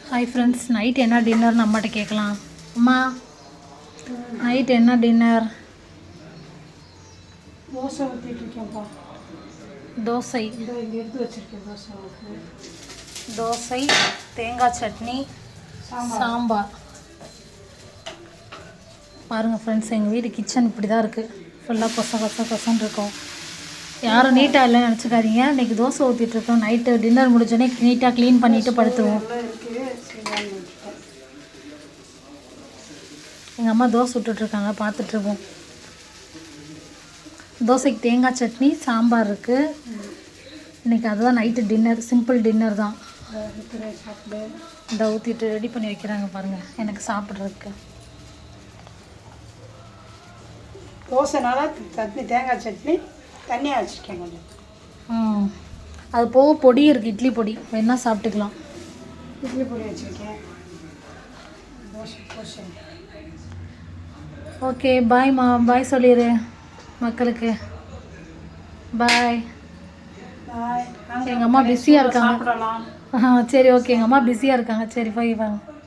Hi friends, night என்ன டின்னர்னு அம்மாட்ட கேட்கலாம். அம்மா, நைட் என்ன டின்னர்? தோசை ஊற்றிட்டுருக்கேன்ப்பா. தோசை. இங்கே எடுத்து வச்சுருக்கேன். தோசை, தேங்காய் சட்னி, சாம்பார். பாருங்கள் ஃப்ரெண்ட்ஸ், எங்கள் வீடு கிச்சன் இப்படி தான் இருக்குது. ஃபுல்லாக கொசன்னு இருக்கும். யாரும் நீட்டாக இல்லைன்னு நினச்சிக்காதீங்க. இன்றைக்கி தோசை ஊற்றிட்டுருக்கோம். நைட்டு டின்னர் முடிஞ்சோடனே நீட்டாக க்ளீன் பண்ணிவிட்டு படுத்துருவோம். எங்கள் அம்மா தோசை விட்டுட்ருக்காங்க, பார்த்துட்ருக்கோம். தோசைக்கு தேங்காய் சட்னி, சாம்பார் இருக்குது. இன்றைக்கி அதுதான் நைட்டு டின்னர். சிம்பிள் டின்னர் தான். இதை ஊற்றிட்டு ரெடி பண்ணி வைக்கிறாங்க பாருங்கள், எனக்கு சாப்பிட்றதுக்கு. தோசைனால சட்னி, தேங்காய் சட்னி தண்ணியாக வச்சுருக்கேன் கொஞ்சம். அது போக பொடி இருக்குது, இட்லி பொடி வேணால் சாப்பிட்டுக்கலாம். இட்லி பொடி வச்சுருக்கேன். தோசை. ஓகே, பாய்மா. பாய் சொல்லிடு மக்களுக்கு. பாய். எங்கள் அம்மா பிஸியாக இருக்காங்க. சாப்பிடலாம். சரி, ஓகே. எங்கள் அம்மா பிஸியாக இருக்காங்க. சரி, போய் வாங்க.